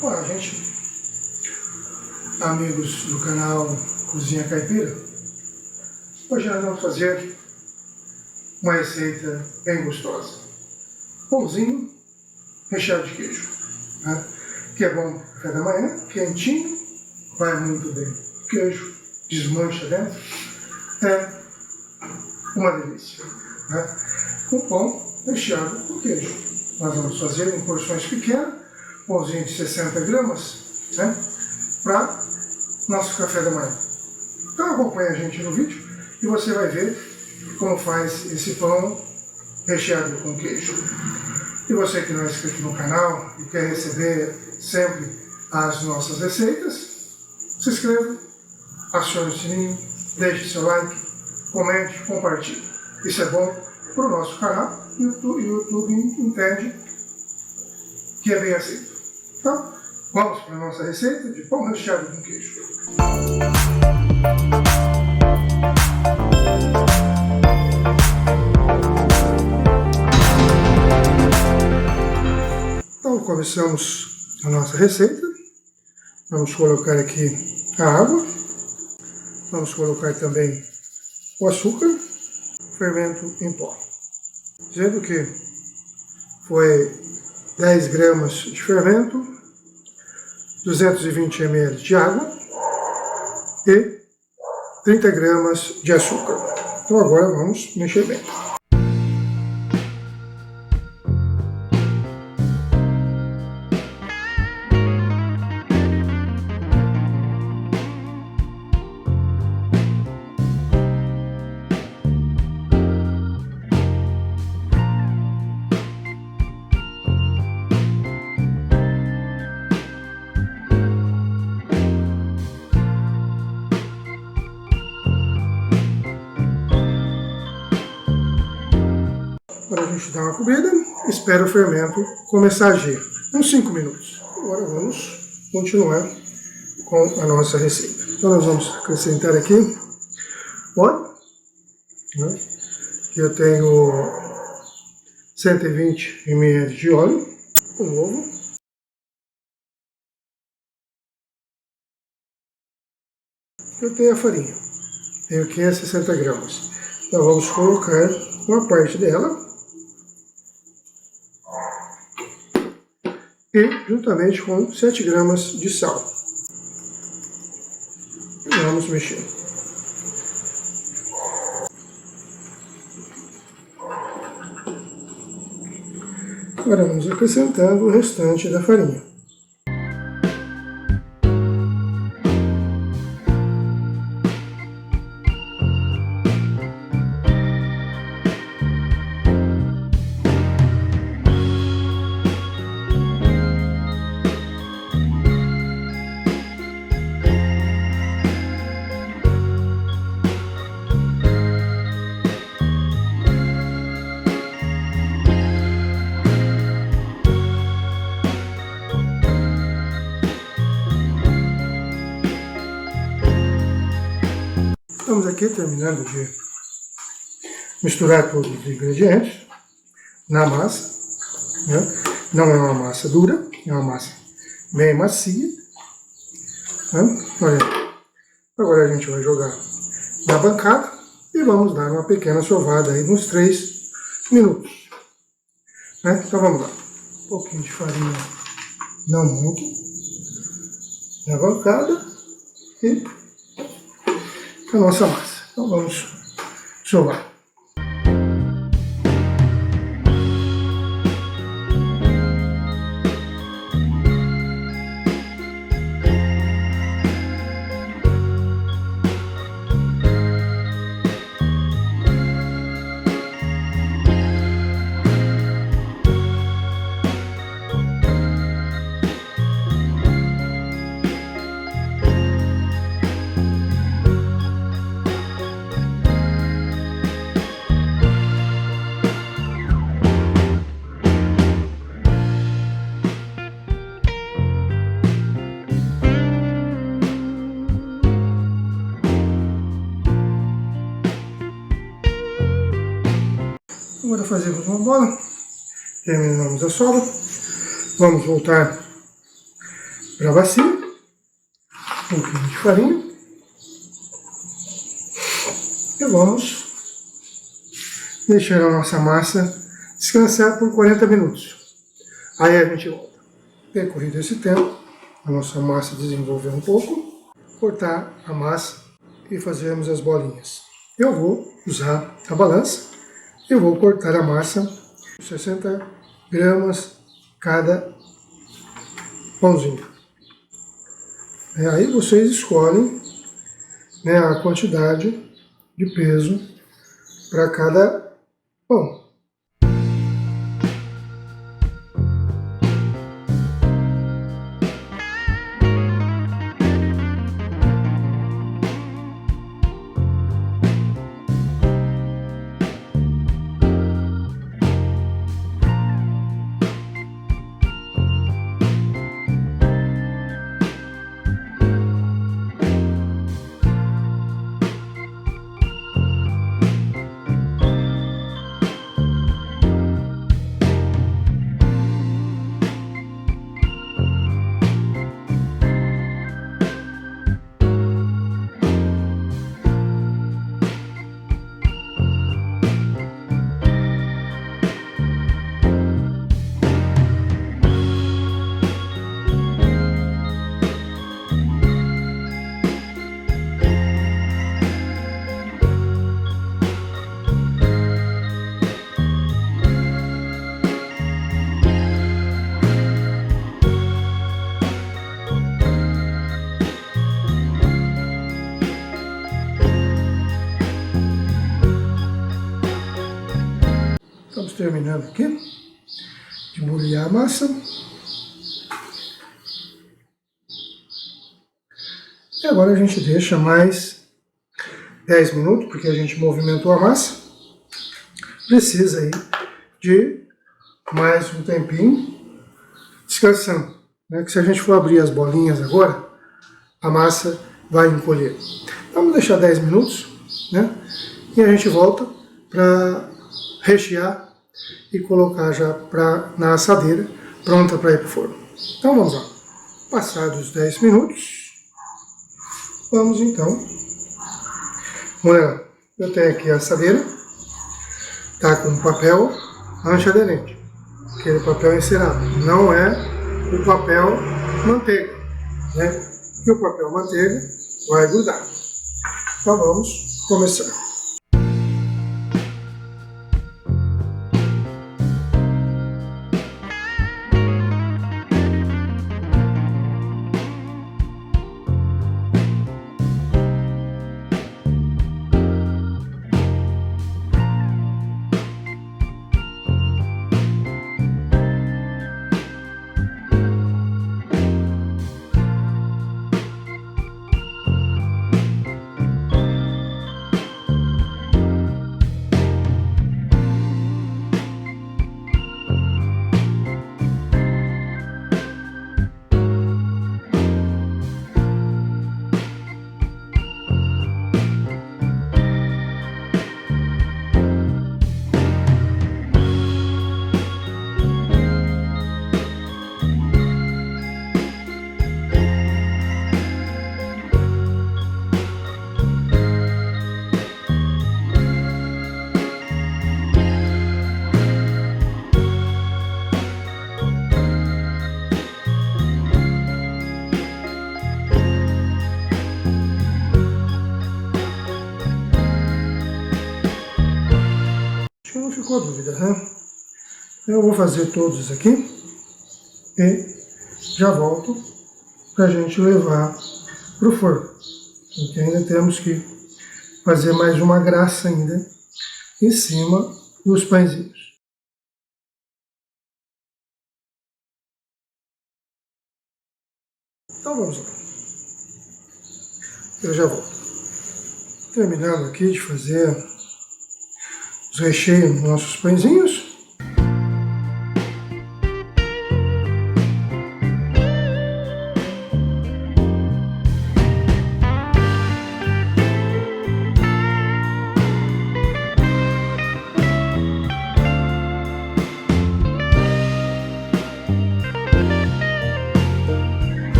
Olá, gente, amigos do canal Cozinha Caipira. Hoje nós vamos fazer uma receita bem gostosa. Pãozinho recheado de queijo, né? Que é bom no café da manhã, quentinho, vai muito bem. O queijo desmancha dentro, é uma delícia, né? Um pão recheado com queijo. Nós vamos fazer em porções pequenas, pãozinho de 60 gramas, né? Para nosso café da manhã. Então acompanhe a gente no vídeo e você vai ver como faz esse pão recheado com queijo. E você que não é inscrito no canal e quer receber sempre as nossas receitas, se inscreva, acione o sininho, deixe seu like, comente, compartilhe. Isso é bom para o nosso canal e o YouTube entende que é bem aceito. Então, vamos para a nossa receita de pão recheado com queijo. Então, começamos a nossa receita. Vamos colocar aqui a água. Vamos colocar também o açúcar, fermento em pó. Dizendo que foi 10 gramas de fermento, 220 ml de água e 30 gramas de açúcar. Então agora vamos mexer bem. Agora a gente dá uma cobrida, espera o fermento começar a agir. Uns 5 minutos. Agora vamos continuar com a nossa receita. Então nós vamos acrescentar aqui óleo, né? Aqui eu tenho 120 ml de óleo, um ovo, eu tenho a farinha, tenho 560 gramas. Então vamos colocar uma parte dela e juntamente com 7 gramas de sal. E vamos mexer. Agora vamos acrescentando o restante da farinha. Estamos aqui terminando de misturar todos os ingredientes na massa, né? Não é uma massa dura, é uma massa bem macia, né? Olha, agora a gente vai jogar na bancada e vamos dar uma pequena sovada aí nos 3 minutos, né? Então vamos lá, um pouquinho de farinha, não muito, na bancada e a nossa massa. Então vamos sovar. Agora fazemos uma bola, terminamos a sola, vamos voltar para bacia, um pouquinho de farinha. E vamos deixar a nossa massa descansar por 40 minutos. Aí a gente volta. Percorrido esse tempo, a nossa massa desenvolveu um pouco, cortar a massa e fazermos as bolinhas. Eu vou usar a balança, eu vou cortar a massa, 60 gramas cada pãozinho. Aí vocês escolhem, né, a quantidade de peso para cada pão. Estamos terminando aqui de molhar a massa. E agora a gente deixa mais 10 minutos, porque a gente movimentou a massa. Precisa aí de mais um tempinho descansando, né? Que se a gente for abrir as bolinhas agora, a massa vai encolher. Vamos deixar 10 minutos, né? E a gente volta para rechear e colocar já na assadeira, pronta para ir para o forno. Então vamos lá. Passados 10 minutos, vamos então. Olha, eu tenho aqui a assadeira, tá com papel antiaderente, aquele papel encerado, não é o papel manteiga, né? Que o papel manteiga vai grudar. Então vamos começar. Não ficou dúvida, né? Eu vou fazer todos aqui e já volto para a gente levar para o forno. Porque ainda temos que fazer mais uma graça ainda em cima dos pãezinhos. Então vamos lá. Eu já volto. Terminando aqui de fazer os recheios dos nossos pãezinhos.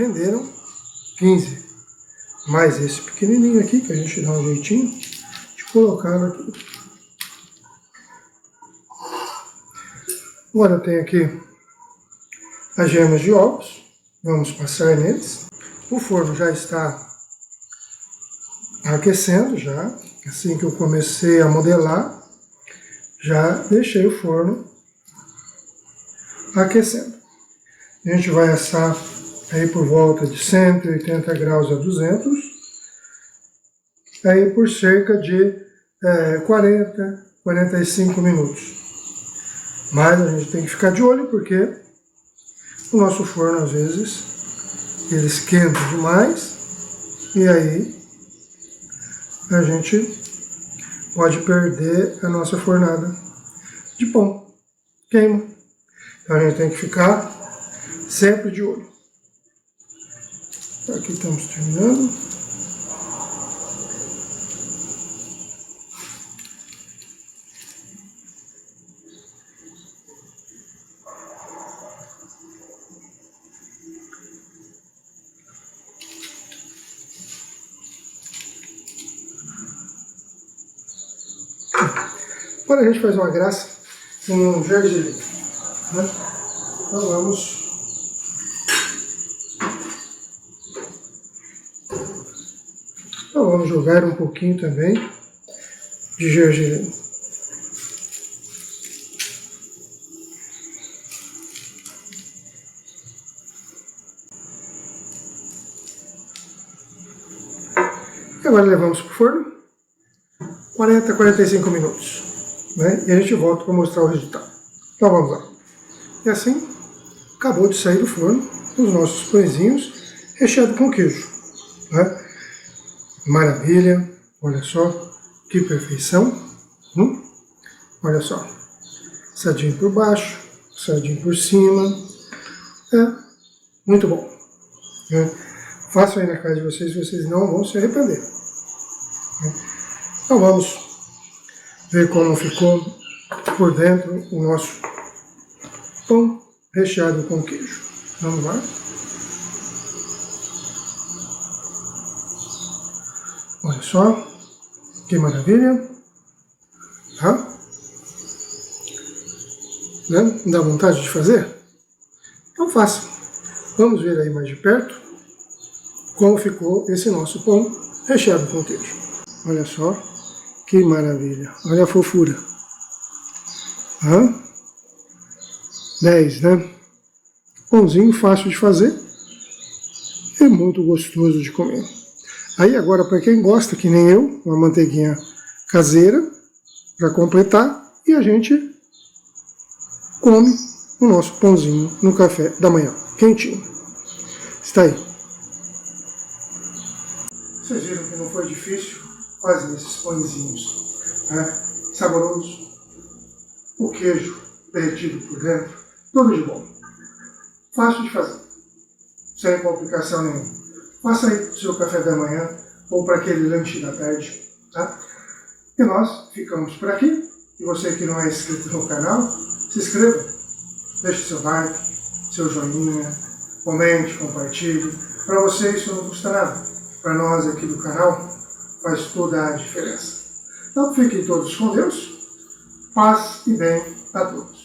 renderam 15. Mais esse pequenininho aqui, que a gente dá um jeitinho de colocar aqui. Agora eu tenho aqui as gemas de ovos. Vamos passar neles. O forno já está aquecendo já. Assim que eu comecei a modelar, já deixei o forno aquecendo. A gente vai assar aí por volta de 180 graus a 200, aí por cerca de 40, 45 minutos. Mas a gente tem que ficar de olho porque o nosso forno às vezes ele esquenta demais e aí a gente pode perder a nossa fornada de pão, queima. Então a gente tem que ficar sempre de olho. Aqui estamos terminando. Agora a gente faz uma graça com um gergelim, né? Então vamos jogar um pouquinho também de gergelim. E agora levamos para o forno 40 a 45 minutos. Né? E a gente volta para mostrar o resultado. Então vamos lá. E assim, acabou de sair do forno os nossos pãezinhos recheados com queijo. Né? Maravilha, olha só, que perfeição. Olha só, assadinho por baixo, assadinho por cima. Muito bom. Né? Façam aí na casa de vocês não vão se arrepender. Né? Então vamos ver como ficou por dentro o nosso pão recheado com queijo. Vamos lá. Olha só, que maravilha. Tá? Né? Dá vontade de fazer? Então faça. Vamos ver aí mais de perto como ficou esse nosso pão recheado com queijo. Olha só. Que maravilha, olha a fofura. 10, né? Pãozinho fácil de fazer e muito gostoso de comer. Aí agora, para quem gosta, que nem eu, uma manteiguinha caseira para completar e a gente come o nosso pãozinho no café da manhã, quentinho. Está aí. Vocês viram que não foi difícil fazer esses pãezinhos, né? Saboroso, o queijo derretido por dentro, tudo de bom. Fácil de fazer, sem complicação nenhuma. Faça aí para o seu café da manhã ou para aquele lanche da tarde. Tá? E nós ficamos por aqui. E você que não é inscrito no canal, se inscreva, deixe seu like, seu joinha, comente, compartilhe. Para você isso não custa nada. Para nós aqui do canal, faz toda a diferença. Então fiquem todos com Deus, paz e bem a todos.